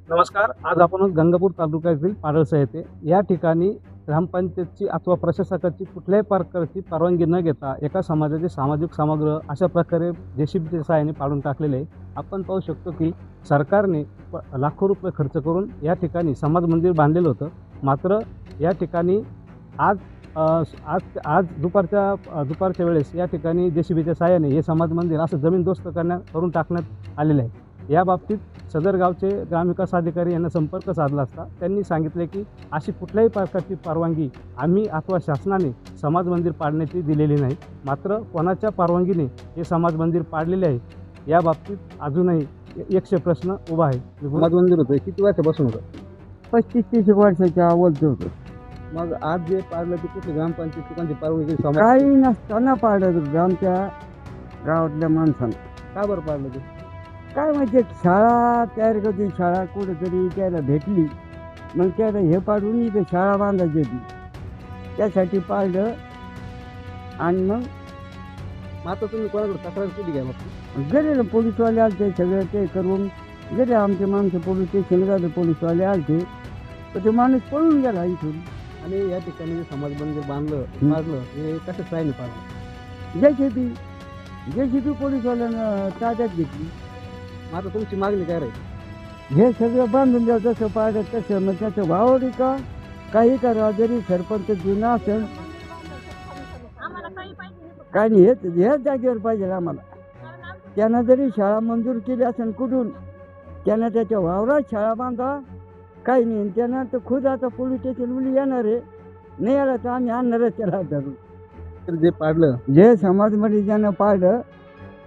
नमस्कार. आज आपण गंगापूर तालुक्यातील पाडळसा येथे या ठिकाणी ग्रामपंचायतची अथवा प्रशासकाची कुठल्याही प्रकारची परवानगी न घेता एका समाजाचे सामाजिक समग्र अशा प्रकारे जेसीबीच्या सहाय्याने पाडून टाकलेले आहे. आपण पाहू शकतो की सरकारने लाखो रुपये खर्च करून या ठिकाणी समाज मंदिर बांधलेलं होतं. मात्र या ठिकाणी आज आज दुपारच्या वेळेस या ठिकाणी जेसीबीच्या सहाय्याने हे समाज मंदिर असं जमीनदोस्त करून टाकण्यात आलेलं आहे. या बाबतीत सदर गावचे ग्रामविकास अधिकारी यांना संपर्क साधला असता त्यांनी सांगितले की अशी कुठल्याही प्रकारची परवानगी आम्ही अथवा शासनाने समाज मंदिर पाडण्याची दिलेली नाही. मात्र कोणाच्या परवानगीने हे समाज मंदिर पाडलेले आहे या बाबतीत अजूनही 100 प्रश्न उभा आहे. समाज मंदिर होतं किती वर्षापासून होतं? 35-30 वर्षाच्या अवधीत होतं. मग आज जे पाडलं ते कुठली ग्रामपंचायत कोणती परवानगी काही नसताना पाडलं आमच्या गावातल्या माणसानं. का बरं पाडलं ते? काय म्हणजे शाळा तयार करते, शाळा कुठेतरी त्याला भेटली, मग त्याला हे पाडून इथे शाळा बांधायची होती, त्यासाठी पाडलं. आणि मग आता तुम्ही कोणाकडे तक्रार केली काय? मग गेले पोलीसवाले आलते, सगळं ते करून गेले. आमचे माणसं पोलीस स्टेशन झाले, पोलीसवाले आलते, तर ते माणूस पळून गेला इथून. आणि या ठिकाणी जे समाज मंदिर पाडलं हे कसं सायने पाडलं? जेसीबी पोलीसवाल्यानं ताब्यात घेतली. आता तुमची मागणी काय राहील? हे सगळं बांधून द्या, जसं पाहिजे तसं. मग त्याचं वावरी का काही करा, जरी सरपंच जुना असेल काही नाही, हेच जागेवर पाहिजे आम्हाला. त्यानं जरी शाळा मंजूर केली असेल कुठून, त्यानं त्याच्या वावरात शाळा बांधा, काही नाही. त्यानं तर खुद आता पोलीस स्टेशन मुली येणार आहे, नाही आला तर आम्ही आणणारच त्याला धरून. तर जे पाडलं जे समाजमध्ये ज्यानं पाडलं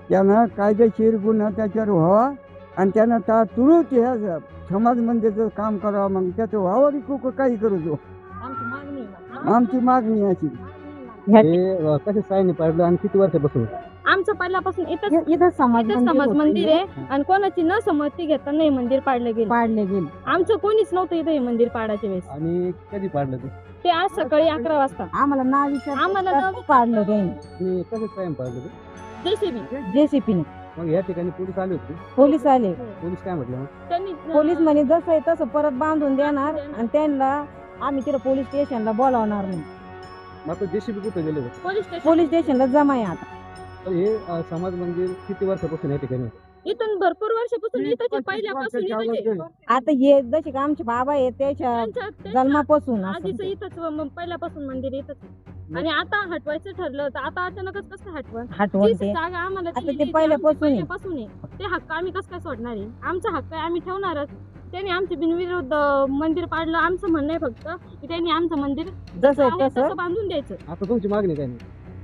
त्यानं कायदेशीर गुन्हा त्याच्यावर व्हावा आणि त्यानं तुरंत ह्या समाज मंदिराचं काम करावं. मग त्याचं व्हावं कुक काही करू दो. आमची मागणी अशी. हे कसे सायने पाडलं आणि किती वर्षापासून? आमचं पहिल्यापासून इथं समाज मंदिर आहे आणि कोणाची न संमती घेता नाही मंदिर पाडले गेले. आमचं कोणीच नव्हतं इथं हे मंदिर पाडायच्या वेळेस. आणि कधी पाडलं ते आज सकाळी 11 वाजता आम्हाला नाव आम्हाला पाडलं ते आणि कसं सायन पाडलं ते? जेसीबी मग या ठिकाणी पोलीस आले होते? पोलीस आले. पोलीस काय म्हटलं? त्यांनी पोलीस म्हणे जसं आहे तसं परत बांधून देणार आणि त्यांना आम्ही तिथं पोलीस स्टेशनला बोलावणार नाही. मग आता जेसीबी कुठे गेले होते? पोलीस स्टेशनला जमा आहे आता. तर हे समाज मंदिर किती वर्षापासून या ठिकाणी? इथून भरपूर वर्षापासून इथं पहिल्यापासून इथं आता हे जसे का आमचे बाबा आहेत त्याच्या जन्मापासून आधीच इथंच पहिल्यापासून मंदिर इथंच. आणि आता हटवायचं ठरलं तर आता अचानकच कसं हटवून तीच ते जागा आम्हाला आता दिलेली ते आहे, पहिल्यापासून आहे. पहिल्यापासून आहे. ते हक्क आम्ही कसं काय सोडणार आहे? आमचा हक्क आहे, आम्ही ठेवणारच. त्यांनी आमचे बिनविरोध मंदिर पाडलं. आमचं म्हणणं आहे फक्त की त्यांनी आमचं मंदिर जसं आहे आहे तसं तसं बांधून द्यायचं. आता तुमची मागणी काय?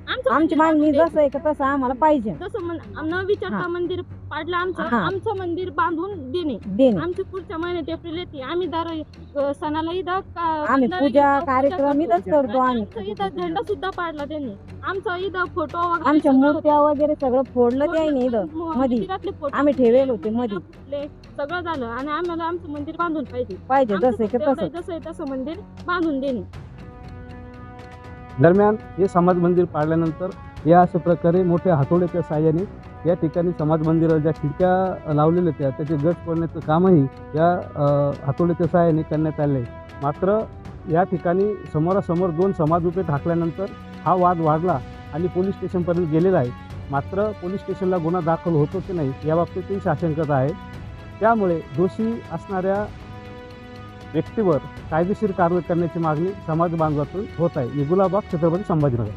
आमचं आमची मंदिर मागणी बांधून जसं आहे का तसं आम्हाला पाहिजे. जसं न विचारता हा. मंदिर पाडलं आमचं. हा. आमचं मंदिर बांधून देणे. आमची पुढच्या महिन्यात एप्रिल येते. आम्ही दर सणाला इथं आम्ही पूजा कार्यक्रम इथंच करतो. आम्ही आमचा इथं झेंडा सुद्धा पाडला त्यांनी. आमचा इथं फोटो वगैरे आमच्या सगळं मूर्त्या वगैरे सगळं फोडलं त्याने इथं मध्ये. मंदिरातले फोटो आम्ही ठेवेल होते मध्ये. फुटले, सगळं झालं आणि आम्हाला आमचं मंदिर बांधून पाहिजे. जसं आहे का आमचं तसं जसं आहे तसं मंदिर बांधून देणे. दरम्यान हे समाज मंदिर पाडल्यानंतर या अशा प्रकारे मोठ्या हातोड्याच्या साहाय्याने या ठिकाणी समाज मंदिराला ज्या खिडक्या लावलेल्या होत्या त्याचे गट पडण्याचं कामही या हातोड्याच्या साहाय्याने करण्यात आले आहे. मात्र या ठिकाणी समोरासमोर 2 समाज उभे ठाकल्यानंतर हा वाद वाढला आणि पोलीस स्टेशनपर्यंत गेलेला आहे. मात्र पोलीस स्टेशनला गुन्हा दाखल होतो की नाही याबाबतीतही साशंकता आहे. त्यामुळे दोषी असणाऱ्या व्यक्तीवर कायदेशीर कारवाई करण्याची मागणी समाज बांधवातून होत आहे. गुलाबबाग, छत्रपती संभाजीनगर.